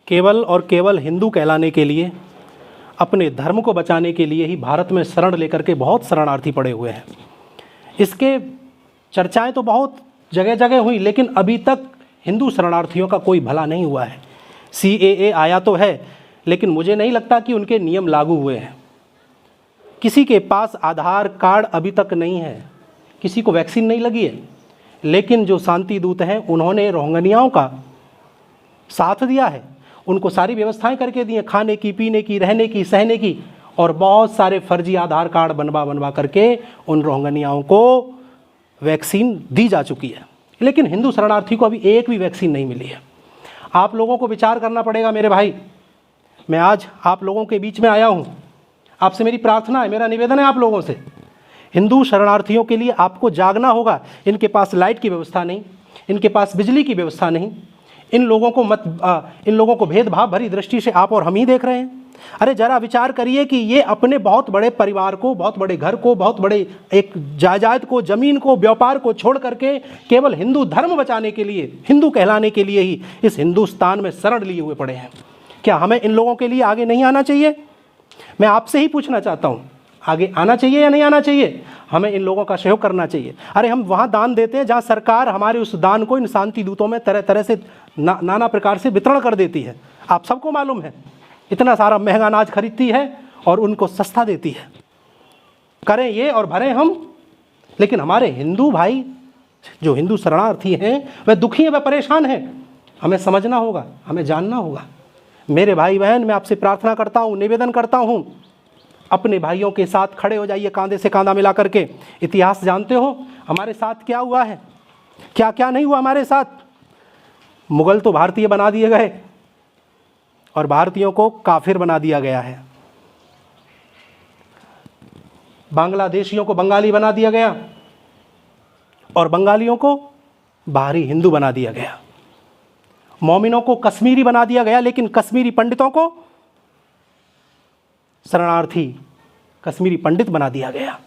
केवल और केवल हिंदू कहलाने के लिए, अपने धर्म को बचाने के लिए ही भारत में शरण लेकर के बहुत शरणार्थी पड़े हुए हैं। इसके चर्चाएं तो बहुत जगह जगह हुई, लेकिन अभी तक हिंदू शरणार्थियों का कोई भला नहीं हुआ है। CAA आया तो है, लेकिन मुझे नहीं लगता कि उनके नियम लागू हुए हैं। किसी के पास आधार कार्ड अभी तक नहीं है, किसी को वैक्सीन नहीं लगी है, लेकिन जो शांति दूत हैं उन्होंने रोहिंग्याओं का साथ दिया है, उनको सारी व्यवस्थाएं करके दी हैं, खाने की, पीने की, रहने की, सहने की, और बहुत सारे फर्जी आधार कार्ड बनवा करके उन रोहिंग्याओं को वैक्सीन दी जा चुकी है। लेकिन हिंदू शरणार्थी को अभी एक भी वैक्सीन नहीं मिली है। आप लोगों को विचार करना पड़ेगा मेरे भाई। मैं आज आप लोगों के बीच में आया हूँ, आपसे मेरी प्रार्थना है, मेरा निवेदन है आप लोगों से, हिंदू शरणार्थियों के लिए आपको जागना होगा। इनके पास लाइट की व्यवस्था नहीं, इनके पास बिजली की व्यवस्था नहीं, इन लोगों को भेदभाव भरी दृष्टि से आप और हम ही देख रहे हैं। अरे जरा विचार करिए कि ये अपने बहुत बड़े परिवार को, बहुत बड़े घर को, बहुत बड़े एक जायदाद को, ज़मीन को, व्यापार को छोड़ करके केवल हिंदू धर्म बचाने के लिए, हिंदू कहलाने के लिए ही इस हिंदुस्तान में शरण लिए हुए पड़े हैं। क्या हमें इन लोगों के लिए आगे नहीं आना चाहिए? मैं आपसे ही पूछना चाहता हूँ, आगे आना चाहिए या नहीं आना चाहिए? हमें इन लोगों का सहयोग करना चाहिए। अरे हम वहाँ दान देते हैं जहाँ सरकार हमारे उस दान को इन शांति दूतों में तरह तरह से नाना प्रकार से वितरण कर देती है। आप सबको मालूम है, इतना सारा महंगा अनाज खरीदती है और उनको सस्ता देती है। करें ये और भरें हम, लेकिन हमारे हिंदू भाई जो हिंदू शरणार्थी हैं वह दुखी हैं, वह परेशान हैं। हमें समझना होगा, हमें जानना होगा। मेरे भाई बहन, मैं आपसे प्रार्थना करता हूँ, निवेदन करता हूँ, अपने भाइयों के साथ खड़े हो जाइए, कांधे से कांधा मिला करके। इतिहास जानते हो हमारे साथ क्या हुआ है, क्या क्या नहीं हुआ हमारे साथ। मुगल तो भारतीय बना दिए गए और भारतीयों को काफिर बना दिया गया है। बांग्लादेशियों को बंगाली बना दिया गया और बंगालियों को बाहरी हिंदू बना दिया गया। मोमिनों को कश्मीरी बना दिया गया, लेकिन कश्मीरी पंडितों को शरणार्थी कश्मीरी पंडित बना दिया गया।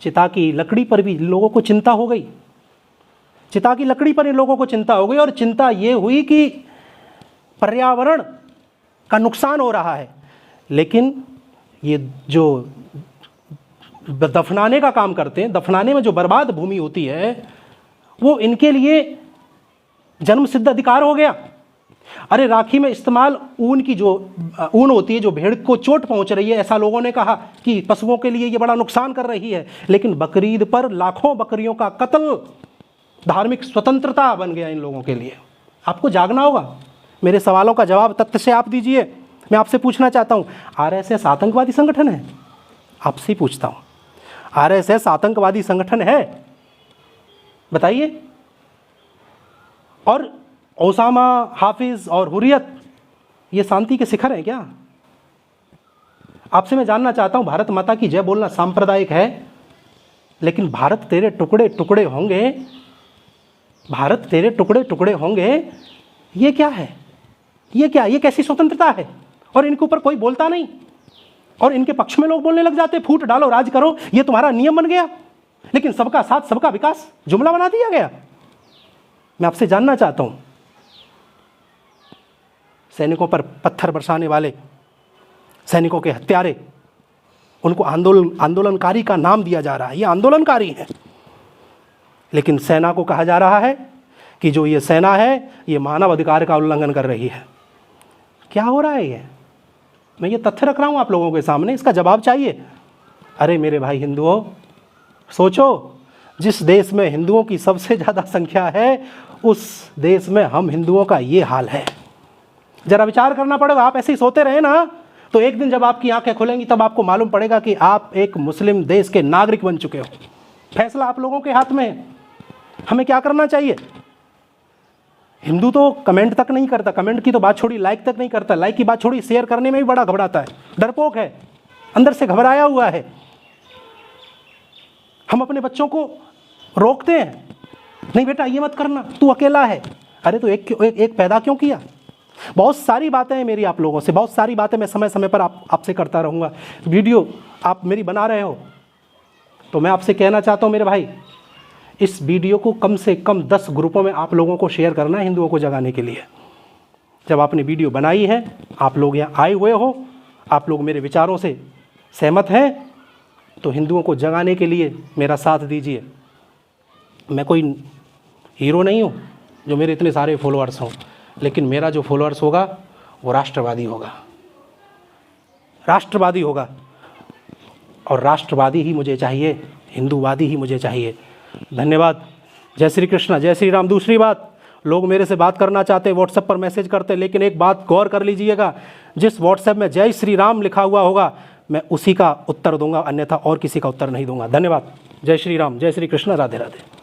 चिता की लकड़ी पर भी लोगों को चिंता हो गई, चिता की लकड़ी पर इन लोगों को चिंता हो गई, और चिंता ये हुई कि पर्यावरण का नुकसान हो रहा है। लेकिन ये जो दफनाने का काम करते हैं, दफनाने में जो बर्बाद भूमि होती है, वो इनके लिए जन्म सिद्ध अधिकार हो गया। अरे राखी में इस्तेमाल ऊन की जो ऊन होती है, जो भेड़ को चोट पहुंच रही है, ऐसा लोगों ने कहा कि पशुओं के लिए ये बड़ा नुकसान कर रही है। लेकिन बकरीद पर लाखों बकरियों का कत्ल धार्मिक स्वतंत्रता बन गया इन लोगों के लिए। आपको जागना होगा। मेरे सवालों का जवाब तथ्य से आप दीजिए। मैं आपसे पूछना चाहता हूँ, RSS आतंकवादी संगठन है? आपसे ही पूछता हूँ, RSS आतंकवादी संगठन है? बताइए। और ओसामा, हाफिज और हुर्रियत ये शांति के शिखर हैं क्या? आपसे मैं जानना चाहता हूं, भारत माता की जय बोलना सांप्रदायिक है, लेकिन भारत तेरे टुकड़े टुकड़े होंगे, भारत तेरे टुकड़े टुकड़े होंगे, ये क्या है? ये क्या, ये कैसी स्वतंत्रता है? और इनके ऊपर कोई बोलता नहीं, और इनके पक्ष में लोग बोलने लग जाते, फूट डालो, राज करो, ये तुम्हारा नियम बन गया। लेकिन सबका साथ सबका विकास जुमला बना दिया गया। मैं आपसे जानना चाहता हूं, सैनिकों पर पत्थर बरसाने वाले, सैनिकों के हत्यारे, उनको आंदोलनकारी का नाम दिया जा रहा है, ये आंदोलनकारी हैं। लेकिन सेना को कहा जा रहा है कि जो ये सेना है ये मानव अधिकार का उल्लंघन कर रही है। क्या हो रहा है ये? मैं ये तथ्य रख रहा हूँ आप लोगों के सामने, इसका जवाब चाहिए। अरे मेरे भाई हिंदुओं, सोचो, जिस देश में हिंदुओं की सबसे ज़्यादा संख्या है, उस देश में हम हिंदुओं का ये हाल है। जरा विचार करना पड़ेगा। आप ऐसे ही सोते रहे ना, तो एक दिन जब आपकी आंखें खुलेंगी तब आपको मालूम पड़ेगा कि आप एक मुस्लिम देश के नागरिक बन चुके हो। फैसला आप लोगों के हाथ में है। हमें क्या करना चाहिए? हिंदू तो कमेंट तक नहीं करता, कमेंट की तो बात छोड़ी, लाइक तक नहीं करता, लाइक की बात छोड़ी, शेयर करने में भी बड़ा घबराता है, डरपोक है, अंदर से घबराया हुआ है। हम अपने बच्चों को रोकते हैं, नहीं बेटा ये मत करना, तू अकेला है। अरे तो एक पैदा क्यों किया? बहुत सारी बातें हैं मेरी आप लोगों से, बहुत सारी बातें मैं समय समय पर आपसे करता रहूँगा। वीडियो आप मेरी बना रहे हो तो मैं आपसे कहना चाहता हूँ मेरे भाई, इस वीडियो को कम से कम 10 ग्रुपों में आप लोगों को शेयर करना है, हिंदुओं को जगाने के लिए। जब आपने वीडियो बनाई है, आप लोग यहाँ आए हुए हो, आप लोग मेरे विचारों से सहमत हैं, तो हिंदुओं को जगाने के लिए मेरा साथ दीजिए। मैं कोई हीरो नहीं हूँ जो मेरे इतने सारे फॉलोअर्स हों, लेकिन मेरा जो फॉलोअर्स होगा वो राष्ट्रवादी होगा, राष्ट्रवादी होगा। और राष्ट्रवादी ही मुझे चाहिए, हिंदूवादी ही मुझे चाहिए। धन्यवाद। जय श्री कृष्णा, जय श्री राम। दूसरी बात, लोग मेरे से बात करना चाहते, व्हाट्सएप पर मैसेज करते, लेकिन एक बात गौर कर लीजिएगा, जिस व्हाट्सएप में जय श्री राम लिखा हुआ होगा मैं उसी का उत्तर दूंगा, अन्यथा और किसी का उत्तर नहीं दूंगा। धन्यवाद। जय श्री राम, जय श्री कृष्ण, राधे राधे।